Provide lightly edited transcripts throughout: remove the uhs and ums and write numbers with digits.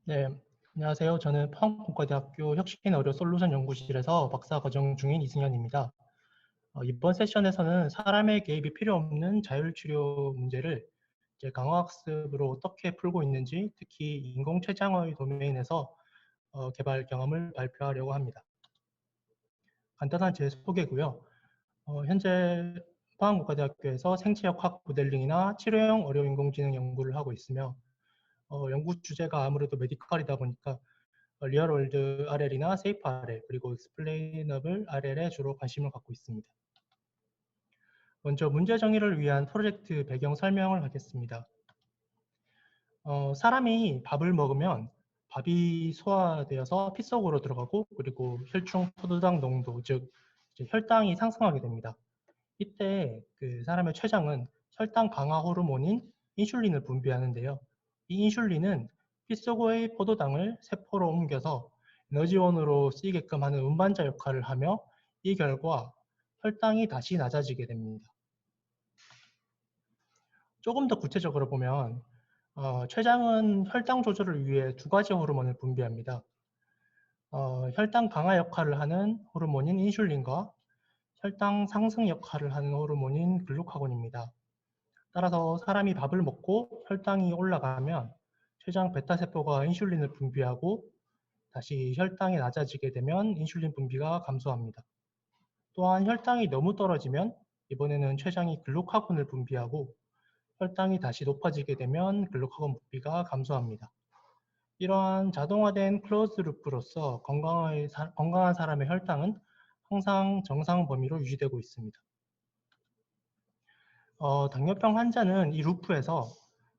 네, 안녕하세요. 저는 포항공과대학교 혁신의료 솔루션 연구실에서 박사과정 중인 이승현입니다. 이번 세션에서는 사람의 개입이 필요 없는 자율치료 문제를 이제 강화학습으로 어떻게 풀고 있는지, 특히 인공췌장의 도메인에서 개발 경험을 발표하려고 합니다. 간단한 제 소개고요. 현재 포항공과대학교에서 생체역학 모델링이나 치료형 어려인공지능 연구를 하고 있으며, 연구 주제가 아무래도 메디컬이다 보니까 리얼월드 RL이나 세이프 RL, 그리고 익스플레이너블 RL에 주로 관심을 갖고 있습니다. 먼저 문제 정의를 위한 프로젝트 배경 설명을 하겠습니다. 사람이 밥을 먹으면 밥이 소화되어서 피 속으로 들어가고, 그리고 혈중 포도당 농도, 즉 이제 혈당이 상승하게 됩니다. 이때 그 사람의 췌장은 혈당 강화 호르몬인 인슐린을 분비하는데요. 이 인슐린은 피 속의 포도당을 세포로 옮겨서 에너지원으로 쓰이게끔 하는 운반자 역할을 하며, 이 결과 혈당이 다시 낮아지게 됩니다. 조금 더 구체적으로 보면 췌장은 혈당 조절을 위해 두 가지 호르몬을 분비합니다. 혈당 강화 역할을 하는 호르몬인 인슐린과 혈당 상승 역할을 하는 호르몬인 글루카곤입니다. 따라서 사람이 밥을 먹고 혈당이 올라가면 췌장 베타세포가 인슐린을 분비하고, 다시 혈당이 낮아지게 되면 인슐린 분비가 감소합니다. 또한 혈당이 너무 떨어지면 이번에는 췌장이 글루카곤을 분비하고, 혈당이 다시 높아지게 되면 글루카곤 분비가 감소합니다. 이러한 자동화된 클로즈 루프로서 건강한 사람의 혈당은 항상 정상 범위로 유지되고 있습니다. 당뇨병 환자는 이 루프에서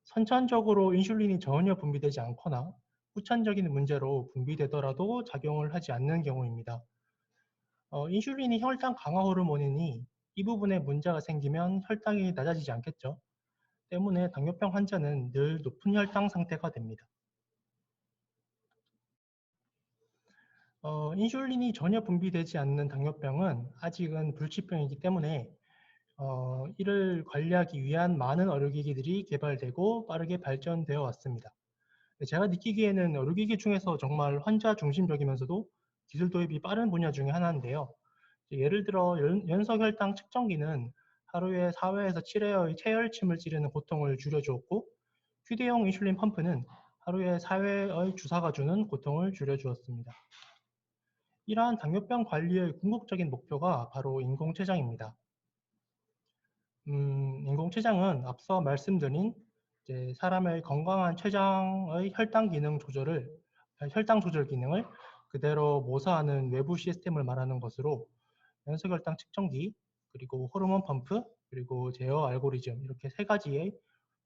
선천적으로 인슐린이 전혀 분비되지 않거나 후천적인 문제로 분비되더라도 작용을 하지 않는 경우입니다. 인슐린이 혈당 강화 호르몬이니 이 부분에 문제가 생기면 혈당이 낮아지지 않겠죠. 때문에 당뇨병 환자는 늘 높은 혈당 상태가 됩니다. 인슐린이 전혀 분비되지 않는 당뇨병은 아직은 불치병이기 때문에 이를 관리하기 위한 많은 의료기기들이 개발되고 빠르게 발전되어 왔습니다. 제가 느끼기에는 의료기기 중에서 정말 환자 중심적이면서도 기술 도입이 빠른 분야 중에 하나인데요. 예를 들어 연소혈당 측정기는 하루에 4회에서 7회의 체열침을 찌르는 고통을 줄여주었고, 휴대용 인슐린 펌프는 하루에 4회의 주사가 주는 고통을 줄여주었습니다. 이러한 당뇨병 관리의 궁극적인 목표가 바로 인공췌장입니다. 인공췌장은 앞서 말씀드린 이제 사람의 건강한 췌장의 혈당 조절 기능을 그대로 모사하는 외부 시스템을 말하는 것으로, 연소혈당 측정기, 그리고 호르몬 펌프, 그리고 제어 알고리즘, 이렇게 세 가지의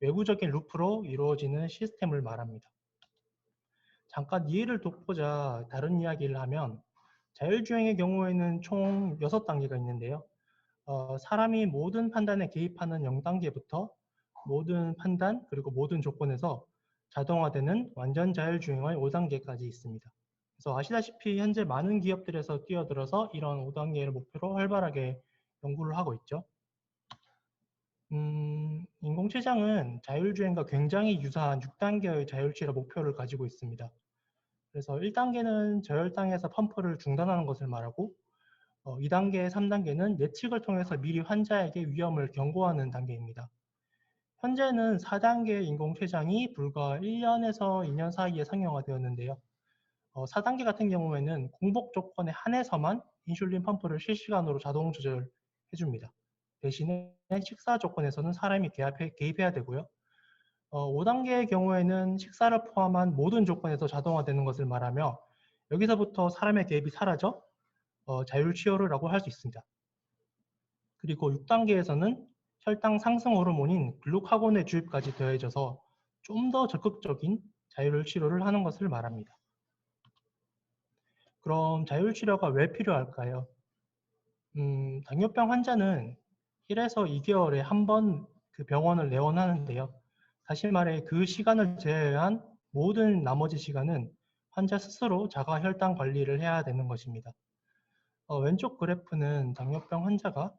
외부적인 루프로 이루어지는 시스템을 말합니다. 잠깐 이해를 돕고자 다른 이야기를 하면, 자율주행의 경우에는 총 6단계가 있는데요. 사람이 모든 판단에 개입하는 0단계부터 모든 판단 그리고 모든 조건에서 자동화되는 완전 자율주행의 5단계까지 있습니다. 그래서 아시다시피 현재 많은 기업들에서 뛰어들어서 이런 5단계를 목표로 활발하게 연구를 하고 있죠. 인공췌장은 자율주행과 굉장히 유사한 6단계의 자율치료 목표를 가지고 있습니다. 그래서 1단계는 저혈당에서 펌프를 중단하는 것을 말하고, 2단계, 3단계는 예측을 통해서 미리 환자에게 위험을 경고하는 단계입니다. 현재는 4단계 인공췌장이 불과 1년에서 2년 사이에 상용화되었는데요. 4단계 같은 경우에는 공복 조건에 한해서만 인슐린 펌프를 실시간으로 자동 조절해줍니다. 대신에 식사 조건에서는 사람이 개입해야 되고요. 5단계의 경우에는 식사를 포함한 모든 조건에서 자동화되는 것을 말하며, 여기서부터 사람의 개입이 사라져 자율치료라고 할 수 있습니다. 그리고 6단계에서는 혈당 상승 호르몬인 글루카곤의 주입까지 더해져서 좀 더 적극적인 자율치료를 하는 것을 말합니다. 그럼 자율치료가 왜 필요할까요? 당뇨병 환자는 1에서 2개월에 한 번 그 병원을 내원하는데요. 다시 말해 그 시간을 제외한 모든 나머지 시간은 환자 스스로 자가 혈당 관리를 해야 되는 것입니다. 왼쪽 그래프는 당뇨병 환자가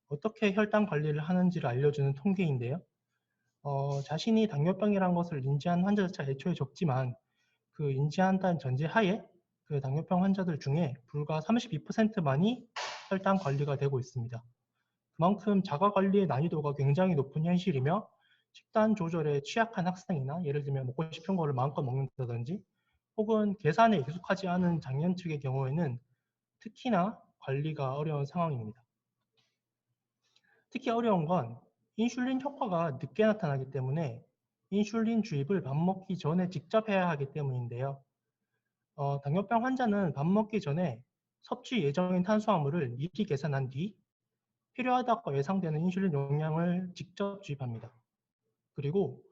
어떻게 혈당 관리를 하는지를 알려주는 통계인데요. 자신이 당뇨병이란 것을 인지한 환자 자체가 애초에 적지만, 그 인지한다는 전제하에 그 당뇨병 환자들 중에 불과 32%만이 혈당 관리가 되고 있습니다. 그만큼 자가 관리의 난이도가 굉장히 높은 현실이며 식단 조절에 취약한 학생이나 예를 들면 먹고 싶은 거를 마음껏 먹는다든지 혹은 계산에 익숙하지 않은 장년층의 경우에는 특히나 관리가 어려운 상황입니다. 특히 어려운 건 인슐린 효과가 늦게 나타나기 때문에 인슐린 주입을 밥 먹기 전에 직접 해야 하기 때문인데요. 당뇨병 환자는 밥 먹기 전에 섭취 예정인 탄수화물을 미리 계산한 뒤 필요하다고 예상되는 인슐린 용량을 직접 주입합니다. 그리고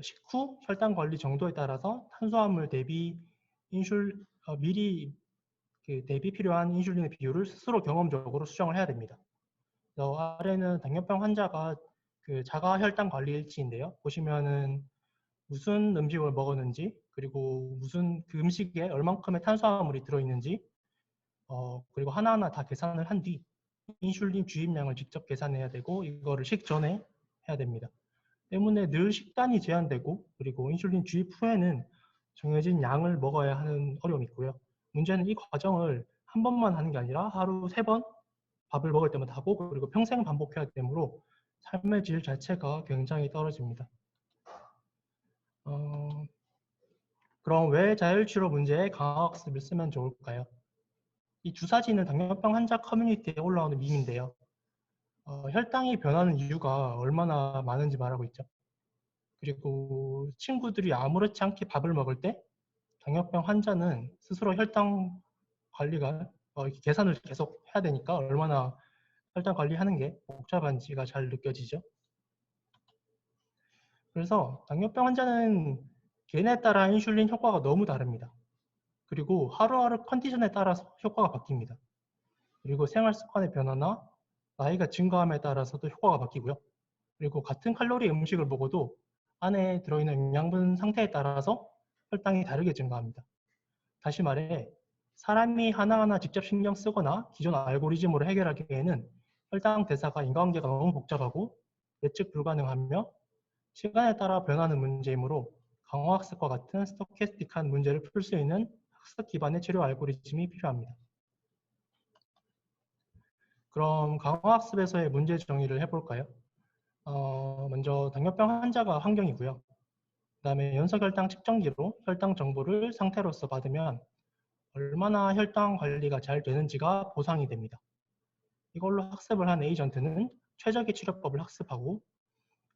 식후 혈당 관리 정도에 따라서 탄수화물 대비 미리 그 대비 필요한 인슐린의 비율을 스스로 경험적으로 수정을 해야 됩니다. 아래는 당뇨병 환자가 그 자가 혈당 관리 일지인데요. 보시면은 무슨 음식을 먹었는지 그리고 무슨 그 음식에 얼만큼의 탄수화물이 들어있는지 그리고 하나하나 다 계산을 한 뒤 인슐린 주입량을 직접 계산해야 되고 이거를 식전에 해야 됩니다. 때문에 늘 식단이 제한되고 그리고 인슐린 주입 후에는 정해진 양을 먹어야 하는 어려움이 있고요. 문제는 이 과정을 한 번만 하는 게 아니라 하루 3번 밥을 먹을 때마다 하고 그리고 평생 반복해야 되므로 삶의 질 자체가 굉장히 떨어집니다. 그럼 왜 자율치료 문제에 강화학습을 쓰면 좋을까요? 이 두 사진은 당뇨병 환자 커뮤니티에 올라오는 밈인데요. 혈당이 변하는 이유가 얼마나 많은지 말하고 있죠. 그리고 친구들이 아무렇지 않게 밥을 먹을 때 당뇨병 환자는 스스로 혈당 관리가 계산을 계속 해야 되니까 얼마나 혈당 관리하는 게 복잡한지가 잘 느껴지죠. 그래서 당뇨병 환자는 개인에 따라 인슐린 효과가 너무 다릅니다. 그리고 하루하루 컨디션에 따라서 효과가 바뀝니다. 그리고 생활 습관의 변화나 나이가 증가함에 따라서도 효과가 바뀌고요. 그리고 같은 칼로리 음식을 먹어도 안에 들어있는 영양분 상태에 따라서 혈당이 다르게 증가합니다. 다시 말해 사람이 하나하나 직접 신경 쓰거나 기존 알고리즘으로 해결하기에는 혈당 대사가 인과관계가 너무 복잡하고 예측 불가능하며 시간에 따라 변하는 문제이므로 강화학습과 같은 스토캐스틱한 문제를 풀 수 있는 학습 기반의 치료 알고리즘이 필요합니다. 그럼 강화학습에서의 문제 정의를 해볼까요? 먼저 당뇨병 환자가 환경이고요. 그 다음에 연소혈당 측정기로 혈당 정보를 상태로서 받으면 얼마나 혈당 관리가 잘 되는지가 보상이 됩니다. 이걸로 학습을 한 에이전트는 최적의 치료법을 학습하고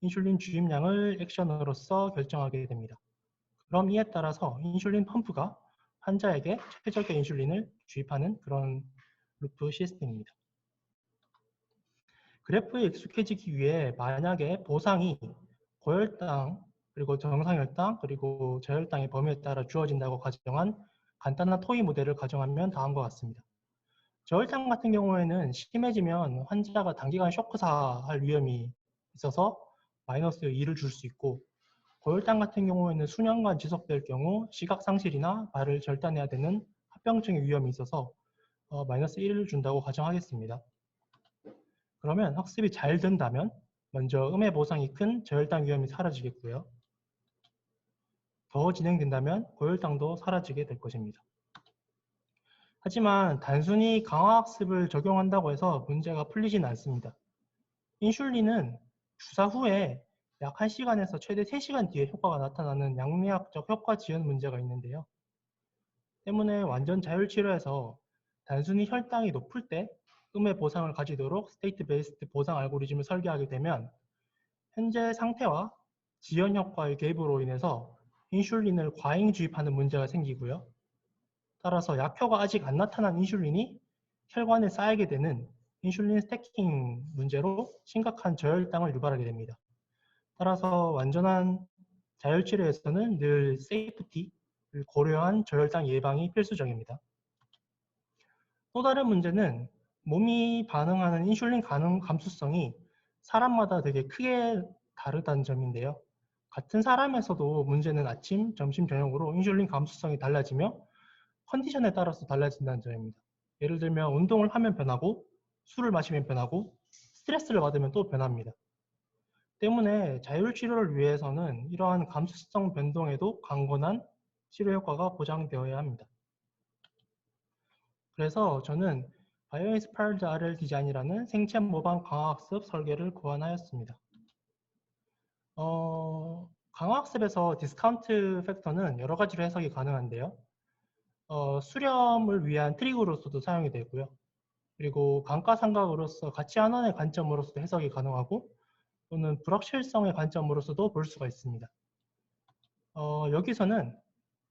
인슐린 주입량을 액션으로서 결정하게 됩니다. 그럼 이에 따라서 인슐린 펌프가 환자에게 최적의 인슐린을 주입하는 그런 루프 시스템입니다. 그래프에 익숙해지기 위해 만약에 보상이 고혈당, 그리고 정상혈당, 그리고 저혈당의 범위에 따라 주어진다고 가정한 간단한 토이 모델을 가정하면 다음과 같습니다. 저혈당 같은 경우에는 심해지면 환자가 단기간 쇼크사할 위험이 있어서 마이너스 2를 줄 수 있고 고혈당 같은 경우에는 수년간 지속될 경우 시각 상실이나 발을 절단해야 되는 합병증의 위험이 있어서 마이너스 1을 준다고 가정하겠습니다. 그러면 학습이 잘 된다면 먼저 음의 보상이 큰 저혈당 위험이 사라지겠고요. 더 진행된다면 고혈당도 사라지게 될 것입니다. 하지만 단순히 강화학습을 적용한다고 해서 문제가 풀리지는 않습니다. 인슐린은 주사 후에 약 1시간에서 최대 3시간 뒤에 효과가 나타나는 양리학적 효과 지연 문제가 있는데요. 때문에 완전 자율치료에서 단순히 혈당이 높을 때 음의 보상을 가지도록 스테이트 베이스드 보상 알고리즘을 설계하게 되면 현재 상태와 지연 효과의 개입으로 인해서 인슐린을 과잉 주입하는 문제가 생기고요. 따라서 약효가 아직 안 나타난 인슐린이 혈관에 쌓이게 되는 인슐린 스태킹 문제로 심각한 저혈당을 유발하게 됩니다. 따라서 완전한 자율치료에서는 늘 세이프티를 고려한 저혈당 예방이 필수적입니다. 또 다른 문제는 몸이 반응하는 인슐린 감수성이 사람마다 되게 크게 다르다는 점인데요. 같은 사람에서도 문제는 아침, 점심, 저녁으로 인슐린 감수성이 달라지며 컨디션에 따라서 달라진다는 점입니다. 예를 들면 운동을 하면 변하고 술을 마시면 변하고 스트레스를 받으면 또 변합니다. 때문에 자율치료를 위해서는 이러한 감수성 변동에도 강건한 치료 효과가 보장되어야 합니다. 그래서 저는 바이오인스파이어드 RL 디자인이라는 생체 모방 강화학습 설계를 고안하였습니다. 강화학습에서 디스카운트 팩터는 여러 가지로 해석이 가능한데요. 수렴을 위한 트릭으로서도 사용이 되고요. 그리고 감가상각으로서 가치 환원의 관점으로서도 해석이 가능하고 또는 불확실성의 관점으로서도 볼 수가 있습니다. 여기서는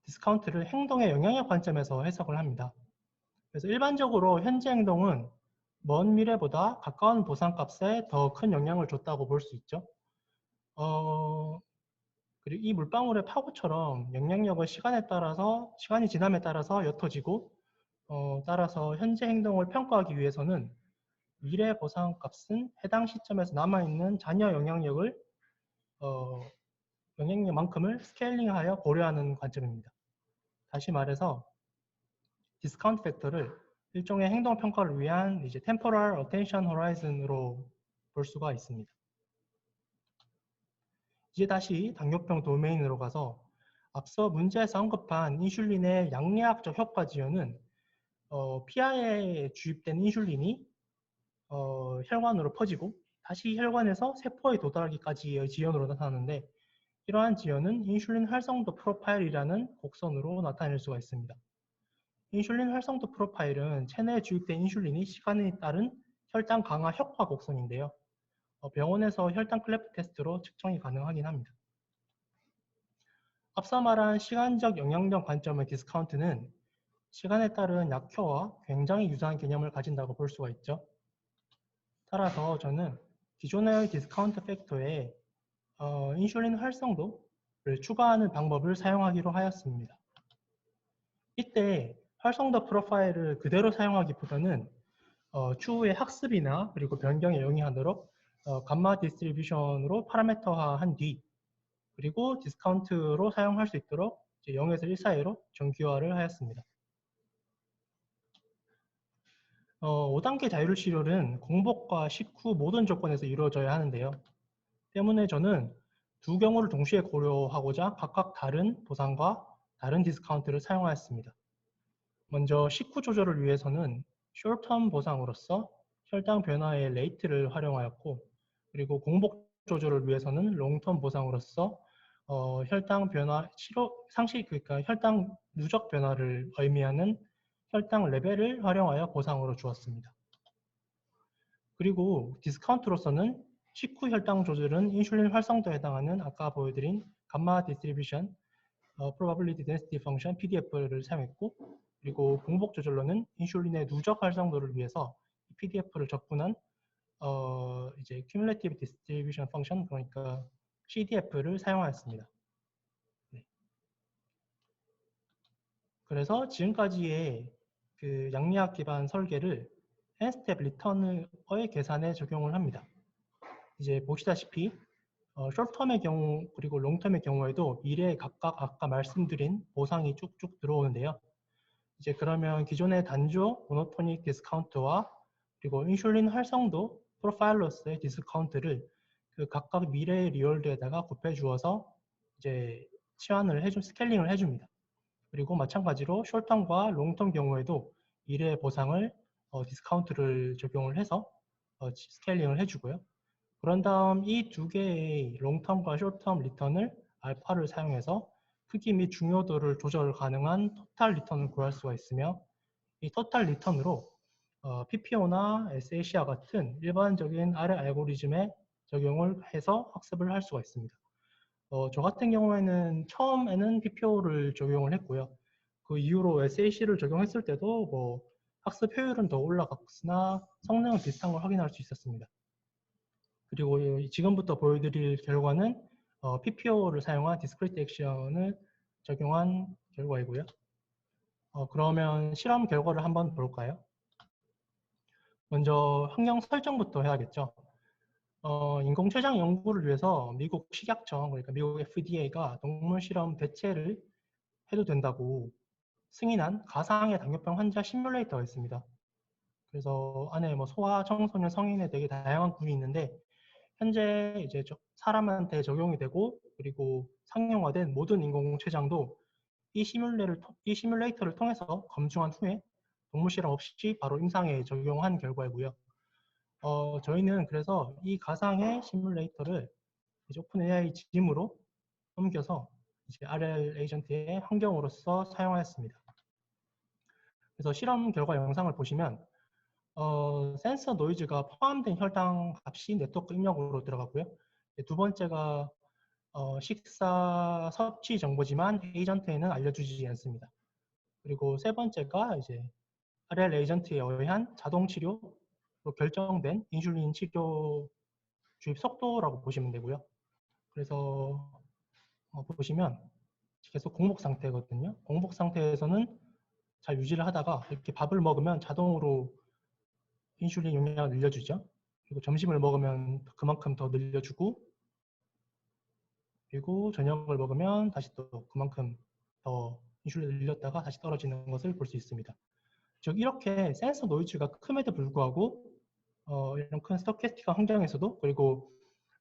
디스카운트를 행동의 영향의 관점에서 해석을 합니다. 그래서 일반적으로 현재 행동은 먼 미래보다 가까운 보상값에 더 큰 영향을 줬다고 볼 수 있죠. 그리고 이 물방울의 파고처럼 영향력은 시간이 지남에 따라서 옅어지고 따라서 현재 행동을 평가하기 위해서는 미래 보상값은 해당 시점에서 남아있는 잔여 영향력만큼을 스케일링하여 고려하는 관점입니다. 다시 말해서 디스카운트 팩터를 일종의 행동 평가를 위한 이제 temporal attention horizon으로 볼 수가 있습니다. 이제 다시 당뇨병 도메인으로 가서 앞서 문제에서 언급한 인슐린의 양리학적 효과 지연은 피하에 주입된 인슐린이 혈관으로 퍼지고 다시 혈관에서 세포에 도달하기까지의 지연으로 나타나는데 이러한 지연은 인슐린 활성도 프로파일이라는 곡선으로 나타낼 수가 있습니다. 인슐린 활성도 프로파일은 체내에 주입된 인슐린이 시간에 따른 혈당 강화 효과 곡선인데요. 병원에서 혈당 클래프 테스트로 측정이 가능하긴 합니다. 앞서 말한 시간적 영향력 관점의 디스카운트는 시간에 따른 약효와 굉장히 유사한 개념을 가진다고 볼 수가 있죠. 따라서 저는 기존의 디스카운트 팩터에 인슐린 활성도를 추가하는 방법을 사용하기로 하였습니다. 이때 활성도 프로파일을 그대로 사용하기보다는 추후에 학습이나 그리고 변경에 용이하도록 감마 디스트리뷰션으로 파라미터화한 뒤 그리고 디스카운트로 사용할 수 있도록 0에서 1 사이로 정규화를 하였습니다. 5단계 자율 치료는 공복과 식후 모든 조건에서 이루어져야 하는데요. 때문에 저는 두 경우를 동시에 고려하고자 각각 다른 보상과 다른 디스카운트를 사용하였습니다. 먼저 식후 조절을 위해서는 숏텀 보상으로서 혈당 변화의 레이트를 활용하였고 그리고 공복 조절을 위해서는 롱텀 보상으로서 혈당 변화 그러니까 혈당 누적 변화를 의미하는 혈당 레벨을 활용하여 보상으로 주었습니다. 그리고 디스카운트로서는 식후 혈당 조절은 인슐린 활성도에 해당하는 아까 보여드린 감마 디스트리뷰션 probability density function PDF를 사용했고 그리고 공복 조절로는 인슐린의 누적 활성도를 위해서 PDF를 적분한 이제 cumulative distribution function 그러니까 CDF를 사용하였습니다. 네. 그래서 지금까지의 그 양리학 기반 설계를 n스텝 리턴의 계산에 적용을 합니다. 이제 보시다시피 숏텀의 경우 그리고 롱텀의 경우에도 미래에 각각 아까 말씀드린 보상이 쭉쭉 들어오는데요. 이제 그러면 기존의 단조 모노토닉 디스카운트와 그리고 인슐린 활성도 프로파일로스의 디스카운트를 그 각각 미래의 리월드에다가 곱해 주어서 이제 스케일링을 해줍니다. 그리고 마찬가지로 숏텀과 롱텀 경우에도 미래의 보상을 디스카운트를 적용을 해서 스케일링을 해주고요. 그런 다음 이 두 개의 롱텀과 숏텀 리턴을 알파를 사용해서 크기 및 중요도를 조절 가능한 토탈 리턴을 구할 수가 있으며 이 토탈 리턴으로 PPO나 SAC와 같은 일반적인 R 알고리즘에 적용을 해서 학습을 할 수가 있습니다. 저 같은 경우에는 처음에는 PPO를 적용을 했고요. 그 이후로 SAC를 적용했을 때도 뭐 학습 효율은 더 올라갔으나 성능은 비슷한 걸 확인할 수 있었습니다. 그리고 지금부터 보여드릴 결과는 PPO를 사용한 디스크리트 액션을 적용한 결과이고요. 그러면 실험 결과를 한번 볼까요? 먼저 환경 설정부터 해야겠죠. 인공췌장 연구를 위해서 미국 식약청, 그러니까 미국 FDA가 동물 실험 대체를 해도 된다고 승인한 가상의 당뇨병 환자 시뮬레이터가 있습니다. 그래서 안에 뭐 소아, 청소년, 성인에 되게 다양한 군이 있는데 현재 이제 사람한테 적용이 되고 그리고 상용화된 모든 인공췌장도 이 시뮬레이터를 통해서 검증한 후에 동물 실험 없이 바로 임상에 적용한 결과이고요. 저희는 그래서 이 가상의 시뮬레이터를 이제 오픈AI 짐으로 옮겨서 이제 RL 에이전트의 환경으로서 사용하였습니다. 그래서 실험 결과 영상을 보시면 센서 노이즈가 포함된 혈당 값이 네트워크 입력으로 들어가고요. 두 번째가 식사 섭취 정보지만 에이전트에는 알려주지 않습니다. 그리고 세 번째가 이제 RL 에이전트에 의한 자동 치료로 결정된 인슐린 치료 주입 속도라고 보시면 되고요. 그래서 보시면 계속 공복 상태거든요. 공복 상태에서는 잘 유지를 하다가 이렇게 밥을 먹으면 자동으로 인슐린 용량을 늘려주죠. 그리고 점심을 먹으면 그만큼 더 늘려주고, 그리고 저녁을 먹으면 다시 또 그만큼 더 인슐린을 늘렸다가 다시 떨어지는 것을 볼 수 있습니다. 즉 이렇게 센서 노이즈가 큼에도 불구하고 이런 큰 스토캐스틱한 환경에서도, 그리고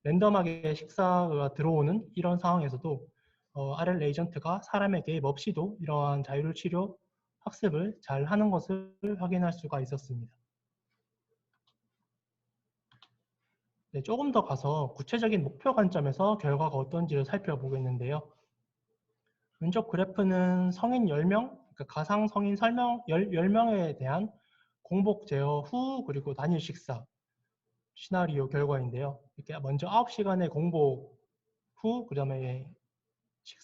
랜덤하게 식사가 들어오는 이런 상황에서도 RL 에이전트가 사람의 개입 없이도 이러한 자율 치료 학습을 잘 하는 것을 확인할 수가 있었습니다. 네, 조금 더 가서 구체적인 목표 관점에서 결과가 어떤지를 살펴보겠는데요. 왼쪽 그래프는 성인 10명, 그러니까 가상 성인 10명에 대한 공복 제어 후 그리고 단일 식사 시나리오 결과인데요. 이렇게 먼저 9시간의 공복 후 그다음에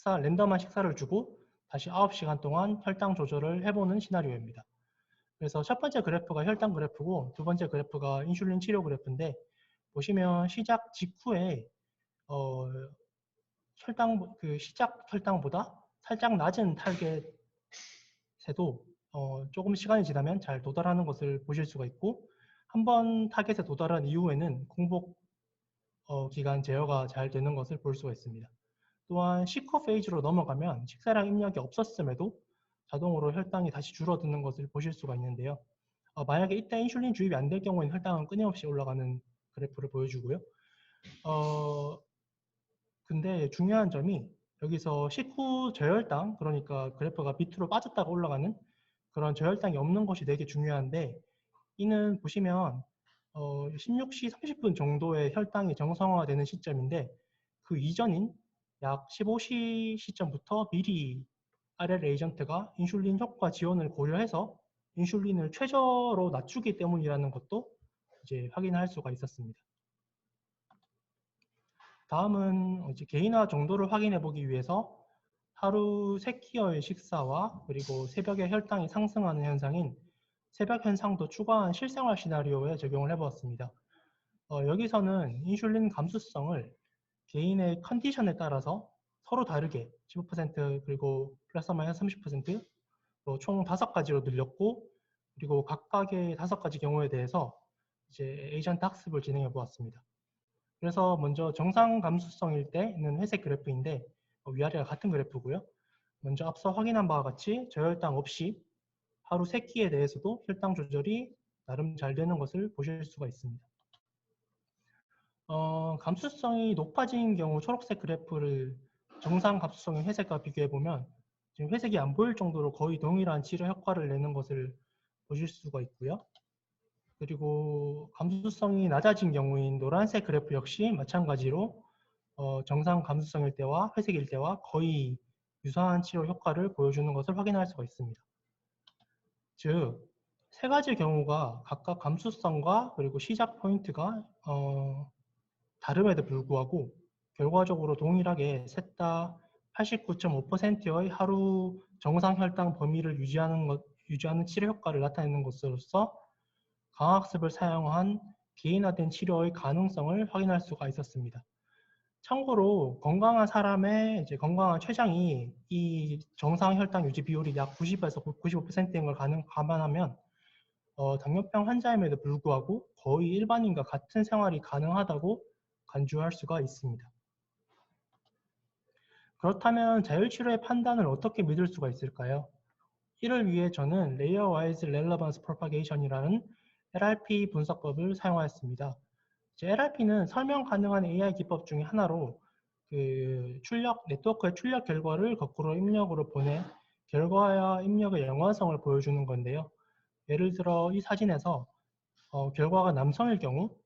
랜덤한 식사를 주고 다시 9시간 동안 혈당 조절을 해보는 시나리오입니다. 그래서 첫 번째 그래프가 혈당 그래프고 두 번째 그래프가 인슐린 치료 그래프인데, 보시면 시작 직후에 시작 혈당보다 살짝 낮은 타겟에도 조금 시간이 지나면 잘 도달하는 것을 보실 수가 있고, 한번 타겟에 도달한 이후에는 공복 기간 제어가 잘 되는 것을 볼 수가 있습니다. 또한 식후 페이지로 넘어가면 식사량 입력이 없었음에도 자동으로 혈당이 다시 줄어드는 것을 보실 수가 있는데요. 만약에 이때 인슐린 주입이 안 될 경우에는 혈당은 끊임없이 올라가는 그래프를 보여주고요. 근데 중요한 점이 여기서 식후 저혈당, 그러니까 그래프가 밑으로 빠졌다가 올라가는 그런 저혈당이 없는 것이 되게 중요한데, 이는 보시면 16시 30분 정도의 혈당이 정상화되는 시점인데, 그 이전인 약 15시 시점부터 미리 RL 에이전트가 인슐린 효과 지원을 고려해서 인슐린을 최저로 낮추기 때문이라는 것도 이제 확인할 수가 있었습니다. 다음은 이제 개인화 정도를 확인해 보기 위해서 하루 3끼의 식사와 그리고 새벽에 혈당이 상승하는 현상인 새벽 현상도 추가한 실생활 시나리오에 적용을 해보았습니다. 여기서는 인슐린 감수성을 개인의 컨디션에 따라서 서로 다르게 15% 그리고 플러스 마이너스 30%로 총 5가지로 늘렸고, 그리고 각각의 5가지 경우에 대해서 이제 에이전트 학습을 진행해 보았습니다. 그래서 먼저 정상 감수성일 때는 회색 그래프인데 위아래가 같은 그래프고요. 먼저 앞서 확인한 바와 같이 저혈당 없이 하루 3끼에 대해서도 혈당 조절이 나름 잘 되는 것을 보실 수가 있습니다. 감수성이 높아진 경우 초록색 그래프를 정상 감수성인 회색과 비교해 보면 지금 회색이 안 보일 정도로 거의 동일한 치료 효과를 내는 것을 보실 수가 있고요. 그리고 감수성이 낮아진 경우인 노란색 그래프 역시 마찬가지로 정상 감수성일 때와 회색일 때와 거의 유사한 치료 효과를 보여주는 것을 확인할 수가 있습니다. 즉, 세 가지 경우가 각각 감수성과 그리고 시작 포인트가 다름에도 불구하고 결과적으로 동일하게 셋 다 89.5%의 하루 정상 혈당 범위를 유지하는 치료 효과를 나타내는 것으로서 강학습을 사용한 개인화된 치료의 가능성을 확인할 수가 있었습니다. 참고로 건강한 사람의 건강한 췌장이 이 정상 혈당 유지 비율이 약 90에서 95%인 걸 감안하면 당뇨병 환자임에도 불구하고 거의 일반인과 같은 생활이 가능하다고 간주할 수가 있습니다. 그렇다면 자율치료의 판단을 어떻게 믿을 수가 있을까요? 이를 위해 저는 Layer Wise Relevance Propagation이라는 LRP 분석법을 사용하였습니다. LRP는 설명 가능한 AI 기법 중에 하나로 네트워크의 출력 결과를 거꾸로 입력으로 보내 결과와 입력의 연관성을 보여주는 건데요. 예를 들어 이 사진에서 결과가 남성일 경우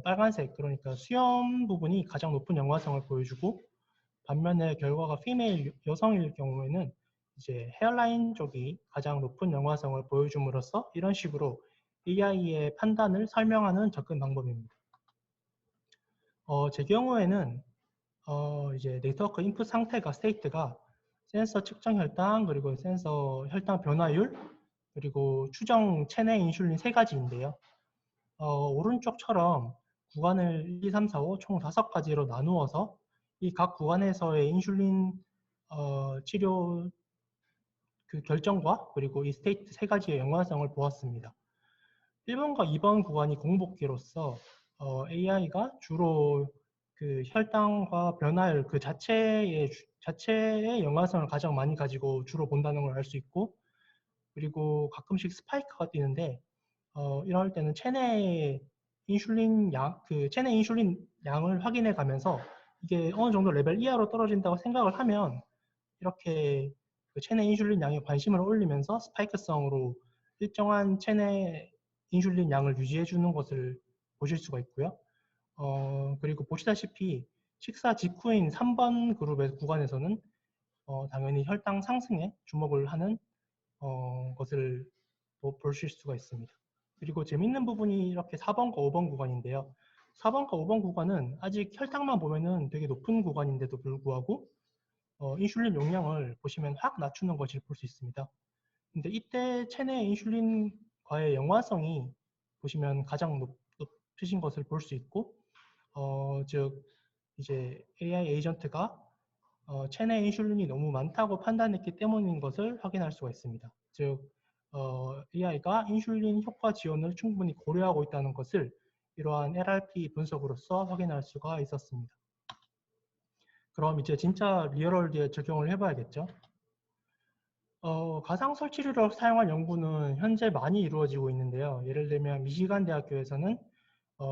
빨간색, 그러니까 수염 부분이 가장 높은 연관성을 보여주고, 반면에 결과가 피메일 여성일 경우에는 이제 헤어라인 쪽이 가장 높은 연관성을 보여줌으로써 이런 식으로 AI의 판단을 설명하는 접근 방법입니다. 제 경우에는 이제 네트워크 인풋 상태가 스테이트가 센서 측정 혈당, 그리고 센서 혈당 변화율, 그리고 추정 체내 인슐린 세 가지인데요. 오른쪽처럼 구간을 1, 2, 3, 4, 5 총 5가지로 나누어서 이 각 구간에서의 인슐린 치료 그 결정과 그리고 이 스테이트 세 가지의 연관성을 보았습니다. 1번과 2번 구간이 공복기로서 AI가 주로 그 혈당과 변화율 그 자체의 연관성을 가장 많이 가지고 주로 본다는 걸 알 수 있고, 그리고 가끔씩 스파이크가 뛰는데 이럴 때는 체내 인슐린 양을 확인해 가면서 이게 어느 정도 레벨 이하로 떨어진다고 생각을 하면 이렇게 그 체내 인슐린 양에 관심을 올리면서 스파이크성으로 일정한 체내 인슐린 양을 유지해 주는 것을 보실 수가 있고요. 그리고 보시다시피 식사 직후인 3번 그룹의 구간에서는 당연히 혈당 상승에 주목을 하는 것을 보실 수가 있습니다. 그리고 재밌는 부분이 이렇게 4번과 5번 구간인데요. 4번과 5번 구간은 아직 혈당만 보면은 되게 높은 구간인데도 불구하고 인슐린 용량을 보시면 확 낮추는 것을 볼 수 있습니다. 근데 이때 체내 인슐린과의 연관성이 보시면 가장 높으신 것을 볼 수 있고, 즉 이제 AI 에이전트가 체내 인슐린이 너무 많다고 판단했기 때문인 것을 확인할 수가 있습니다. 즉 AI가 인슐린 효과 지원을 충분히 고려하고 있다는 것을 이러한 LRP 분석으로서 확인할 수가 있었습니다. 그럼 이제 진짜 리얼월드에 적용을 해봐야겠죠. 가상 설치류를 사용한 연구는 현재 많이 이루어지고 있는데요. 예를 들면 미시간 대학교에서는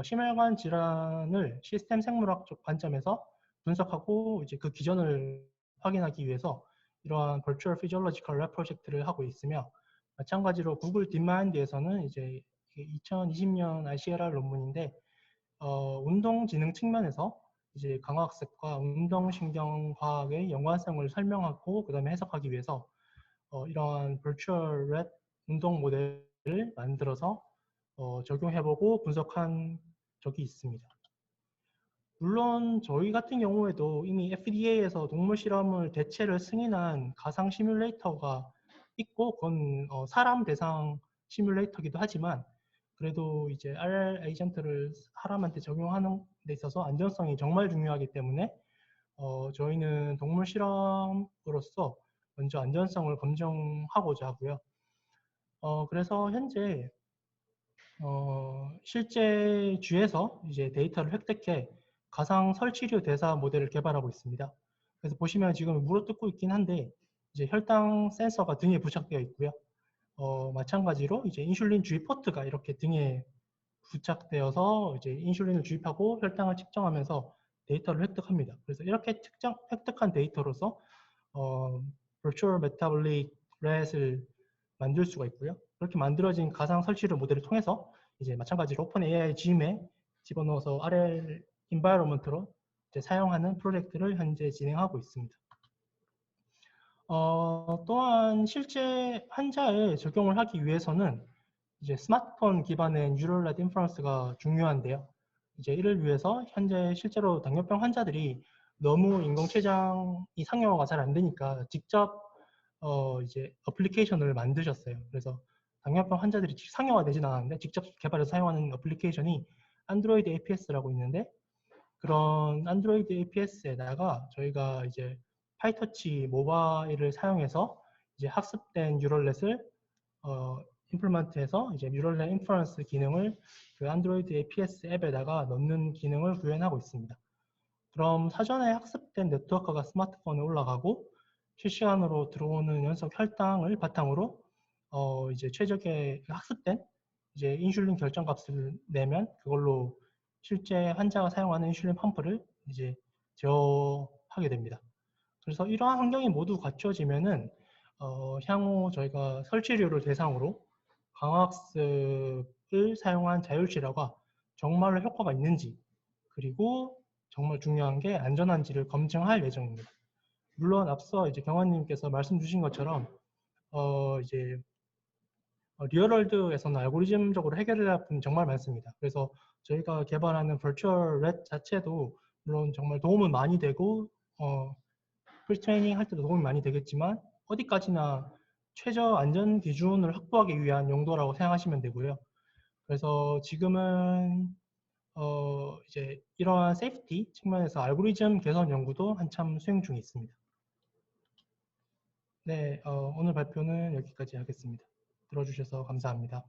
심혈관 질환을 시스템 생물학적 관점에서 분석하고 이제 그 기전을 확인하기 위해서 이러한 Virtual Physiological Lab 프로젝트를 하고 있으며, 마찬가지로 구글 딥마인드에서는 이제 2020년 ICLR 논문인데 운동지능 측면에서 이제 강화학습과 운동신경과학의 연관성을 설명하고 그 다음에 해석하기 위해서 이러한 Virtual Rat 운동 모델을 만들어서 적용해보고 분석한 적이 있습니다. 물론 저희 같은 경우에도 이미 FDA에서 동물 실험을 대체를 승인한 가상 시뮬레이터가 있고, 그건 사람 대상 시뮬레이터기도 하지만 그래도 이제 RL 에이전트를 사람한테 적용하는 데 있어서 안전성이 정말 중요하기 때문에 저희는 동물 실험으로서 먼저 안전성을 검증하고자 하고요. 그래서 현재 실제 쥐에서 이제 데이터를 획득해 가상 설치류 대사 모델을 개발하고 있습니다. 그래서 보시면 지금 물어뜯고 있긴 한데 이제 혈당 센서가 등에 부착되어 있고요. 마찬가지로 이제 인슐린 주입 포트가 이렇게 등에 부착되어서 이제 인슐린을 주입하고 혈당을 측정하면서 데이터를 획득합니다. 그래서 이렇게 획득한 데이터로서 Virtual Metabolic Rat을 만들 수가 있고요. 그렇게 만들어진 가상 설치류 모델을 통해서 이제 마찬가지로 오픈AI GM에 집어넣어서 RL 인바이러먼트로 이제 사용하는 프로젝트를 현재 진행하고 있습니다. 또한 실제 환자에 적용을 하기 위해서는 이제 스마트폰 기반의 뉴럴 네트 인퍼런스가 중요한데요. 이제 이를 위해서 현재 실제로 당뇨병 환자들이 너무 인공췌장이 상용화가 잘 안 되니까 직접 이제 어플리케이션을 만드셨어요. 그래서 당뇨병 환자들이 상용화되진 않았는데 직접 개발해서 사용하는 어플리케이션이 안드로이드 APS라고 있는데, 그런 안드로이드 APS에다가 저희가 이제 파이터치 모바일을 사용해서 이제 학습된 뉴럴넷을 임플먼트해서 이제 뉴럴넷 인퍼런스 기능을 그 안드로이드 APS 앱에다가 넣는 기능을 구현하고 있습니다. 그럼 사전에 학습된 네트워크가 스마트폰에 올라가고 실시간으로 들어오는 연속 혈당을 바탕으로 이제 최적의 학습된 이제 인슐린 결정값을 내면 그걸로 실제 환자가 사용하는 인슐린 펌프를 이제 제어하게 됩니다. 그래서 이러한 환경이 모두 갖춰지면은 향후 저희가 설치류를 대상으로 광학습을 사용한 자율실화가 정말로 효과가 있는지, 그리고 정말 중요한 게 안전한지를 검증할 예정입니다. 물론 앞서 이제 경환님께서 말씀 주신 것처럼 이제 리얼월드에서는 알고리즘적으로 해결해야 할 부분이 정말 많습니다. 그래서 저희가 개발하는 버추얼 렛 자체도 물론 정말 도움은 많이 되고 프리트레이닝 할 때도 도움이 많이 되겠지만 어디까지나 최저 안전 기준을 확보하기 위한 용도라고 생각하시면 되고요. 그래서 지금은 이제 이러한 세이프티 측면에서 알고리즘 개선 연구도 한참 수행 중에 있습니다. 네, 오늘 발표는 여기까지 하겠습니다. 들어주셔서 감사합니다.